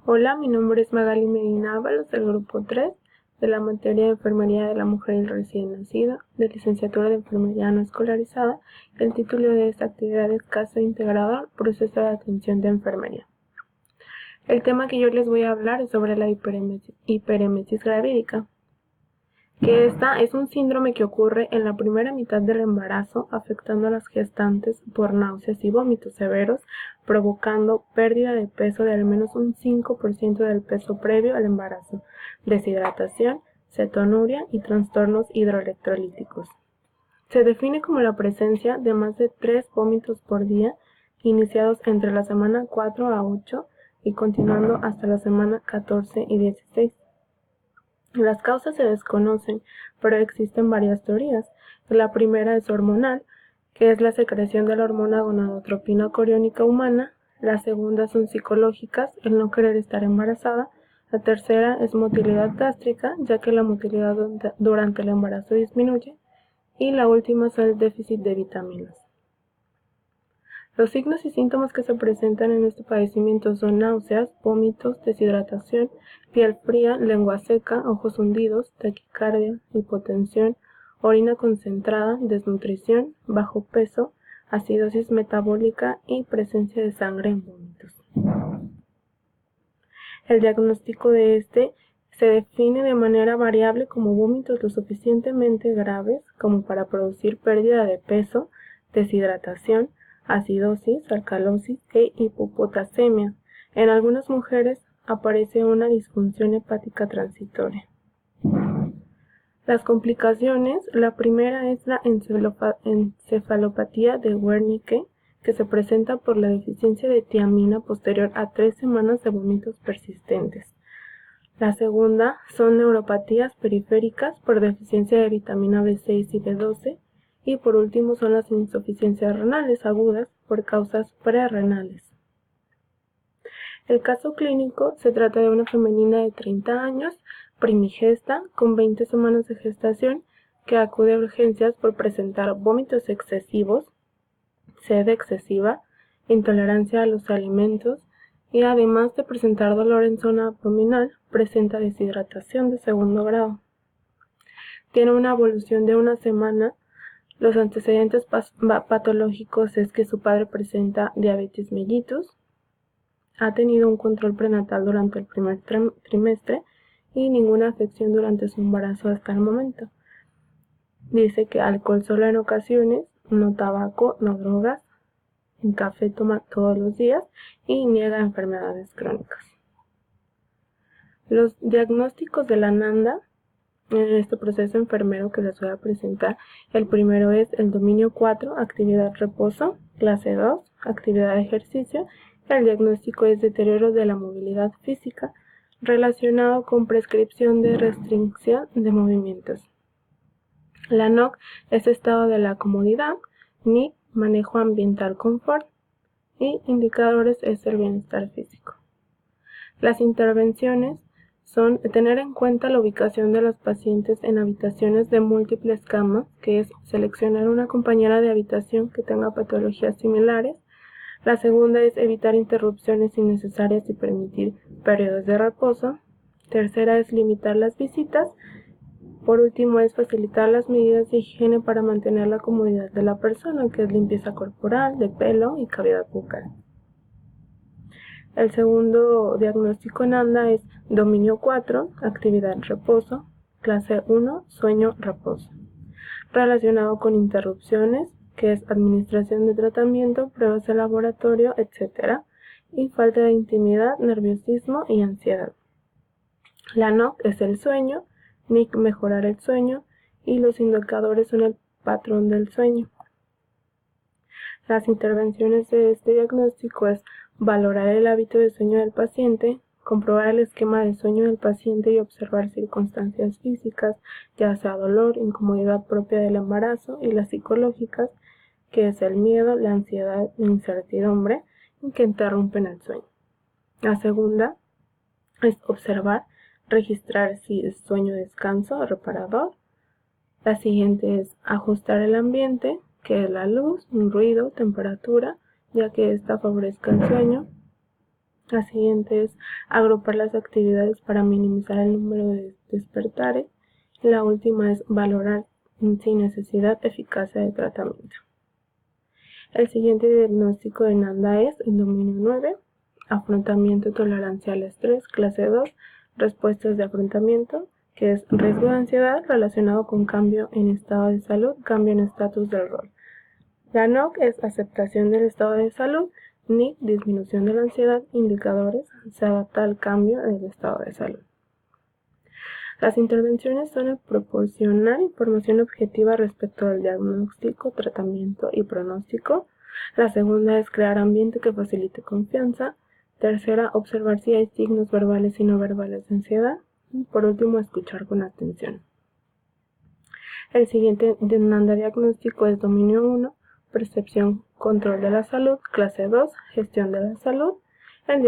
Hola, mi nombre es Magali Medina Ábalos, del grupo 3 de la materia de Enfermería de la Mujer y el Recién Nacido, de Licenciatura de Enfermería No Escolarizada. El título de esta actividad es Caso Integrador, Proceso de Atención de Enfermería. El tema que yo les voy a hablar es sobre la hiperemesis gravídica, que esta es un síndrome que ocurre en la primera mitad del embarazo, afectando a las gestantes por náuseas y vómitos severos, provocando pérdida de peso de al menos un 5% del peso previo al embarazo, deshidratación, cetonuria y trastornos hidroelectrolíticos. Se define como la presencia de más de 3 vómitos por día, iniciados entre la semana 4 a 8 y continuando hasta la semana 14 y 16. Las causas se desconocen, pero existen varias teorías. La primera es hormonal, que es la secreción de la hormona gonadotropina coriónica humana. La segunda son psicológicas, el no querer estar embarazada. La tercera es motilidad gástrica, ya que la motilidad durante el embarazo disminuye. Y la última es el déficit de vitaminas. Los signos y síntomas que se presentan en este padecimiento son náuseas, vómitos, deshidratación, piel fría, lengua seca, ojos hundidos, taquicardia, hipotensión, orina concentrada, desnutrición, bajo peso, acidosis metabólica y presencia de sangre en vómitos. El diagnóstico de este se define de manera variable como vómitos lo suficientemente graves como para producir pérdida de peso, deshidratación, acidosis, alcalosis e hipopotasemia. En algunas mujeres aparece una disfunción hepática transitoria. Las complicaciones, la primera es la encefalopatía de Wernicke, que se presenta por la deficiencia de tiamina posterior a 3 semanas de vómitos persistentes. La segunda son neuropatías periféricas por deficiencia de vitamina B6 y B12. Y por último son las insuficiencias renales agudas por causas prerrenales. El caso clínico se trata de una femenina de 30 años, primigesta, con 20 semanas de gestación, que acude a urgencias por presentar vómitos excesivos, sed excesiva, intolerancia a los alimentos y además de presentar dolor en zona abdominal, presenta deshidratación de segundo grado. Tiene una evolución de una semana. Los antecedentes patológicos es que su padre presenta diabetes mellitus, ha tenido un control prenatal durante el primer trimestre y ninguna afección durante su embarazo hasta el momento. Dice que alcohol solo en ocasiones, no tabaco, no drogas, el café toma todos los días y niega enfermedades crónicas. Los diagnósticos de la NANDA en este proceso enfermero que les voy a presentar, el primero es el dominio 4, actividad reposo, clase 2, actividad ejercicio. El diagnóstico es deterioro de la movilidad física relacionado con prescripción de restricción de movimientos. La NOC es estado de la comodidad, NIC, manejo ambiental confort y indicadores es el bienestar físico. Las intervenciones son tener en cuenta la ubicación de los pacientes en habitaciones de múltiples camas, que es seleccionar una compañera de habitación que tenga patologías similares. La segunda es evitar interrupciones innecesarias y permitir periodos de reposo. Tercera es limitar las visitas. Por último es facilitar las medidas de higiene para mantener la comodidad de la persona, que es limpieza corporal, de pelo y cavidad bucal. El segundo diagnóstico en ANDA es dominio 4, actividad reposo, clase 1, sueño reposo, relacionado con interrupciones, que es administración de tratamiento, pruebas de laboratorio, etc., y falta de intimidad, nerviosismo y ansiedad. La NOC es el sueño, NIC mejorar el sueño, y los indicadores son el patrón del sueño. Las intervenciones de este diagnóstico es valorar el hábito de sueño del paciente, comprobar el esquema de sueño del paciente y observar circunstancias físicas, ya sea dolor, incomodidad propia del embarazo, y las psicológicas, que es el miedo, la ansiedad, la incertidumbre, que interrumpen el sueño. La segunda es observar, registrar si es sueño descanso o reparador. La siguiente es ajustar el ambiente, que es la luz, ruido, temperatura, ya que esta favorezca el sueño. La siguiente es agrupar las actividades para minimizar el número de despertares. La última es valorar sin necesidad eficacia de tratamiento. El siguiente diagnóstico de Nanda es el dominio 9, afrontamiento y tolerancia al estrés, clase 2, respuestas de afrontamiento, que es riesgo de ansiedad relacionado con cambio en estado de salud, cambio en estatus del rol. La NOC es aceptación del estado de salud, NIC disminución de la ansiedad, indicadores, se adapta al cambio del estado de salud. Las intervenciones son el proporcionar información objetiva respecto al diagnóstico, tratamiento y pronóstico. La segunda es crear ambiente que facilite confianza. Tercera, observar si hay signos verbales y no verbales de ansiedad. Y por último, escuchar con atención. El siguiente Nanda diagnóstico es dominio 1, percepción, control de la salud, clase 2, gestión de la salud. El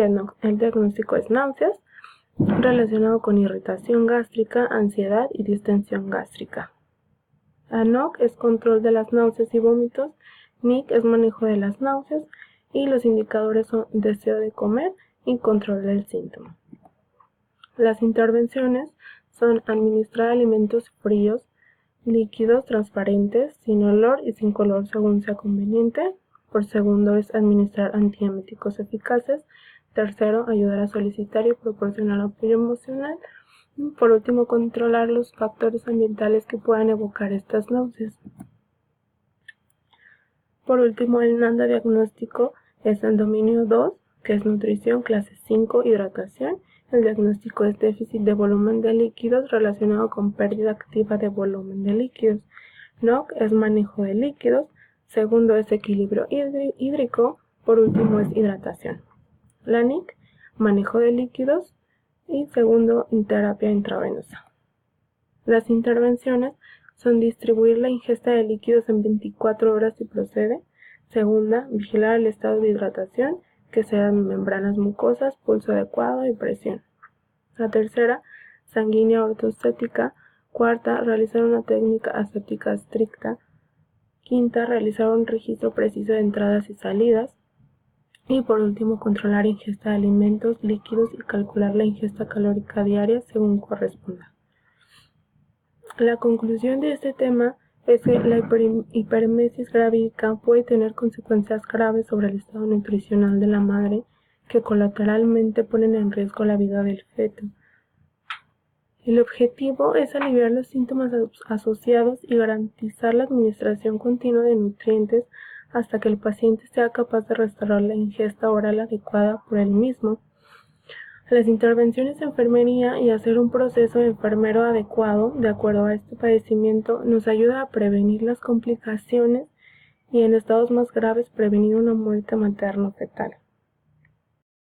diagnóstico es náuseas, relacionado con irritación gástrica, ansiedad y distensión gástrica. ANOC es control de las náuseas y vómitos, NIC es manejo de las náuseas y los indicadores son deseo de comer y control del síntoma. Las intervenciones son administrar alimentos fríos, líquidos transparentes, sin olor y sin color según sea conveniente. Por segundo es administrar antieméticos eficaces. Tercero, ayudar a solicitar y proporcionar apoyo emocional. Y por último, controlar los factores ambientales que puedan evocar estas náuseas. Por último, el Nanda diagnóstico es el dominio 2, que es nutrición, clase 5, hidratación. El diagnóstico es déficit de volumen de líquidos relacionado con pérdida activa de volumen de líquidos. NOC es manejo de líquidos. Segundo es equilibrio hídrico. Por último es hidratación. La NIC, manejo de líquidos. Y segundo, terapia intravenosa. Las intervenciones son distribuir la ingesta de líquidos en 24 horas si procede. Segunda, vigilar el estado de hidratación, que sean membranas mucosas, pulso adecuado y presión. La tercera, sanguínea ortostática. Cuarta, realizar una técnica aséptica estricta. Quinta, realizar un registro preciso de entradas y salidas. Y por último, controlar ingesta de alimentos líquidos y calcular la ingesta calórica diaria según corresponda. La conclusión de este tema es que la hiperemesis gravídica puede tener consecuencias graves sobre el estado nutricional de la madre que colateralmente ponen en riesgo la vida del feto. El objetivo es aliviar los síntomas asociados y garantizar la administración continua de nutrientes hasta que el paciente sea capaz de restaurar la ingesta oral adecuada por él mismo. Las intervenciones de enfermería y hacer un proceso enfermero adecuado de acuerdo a este padecimiento nos ayuda a prevenir las complicaciones y en estados más graves prevenir una muerte materno-fetal.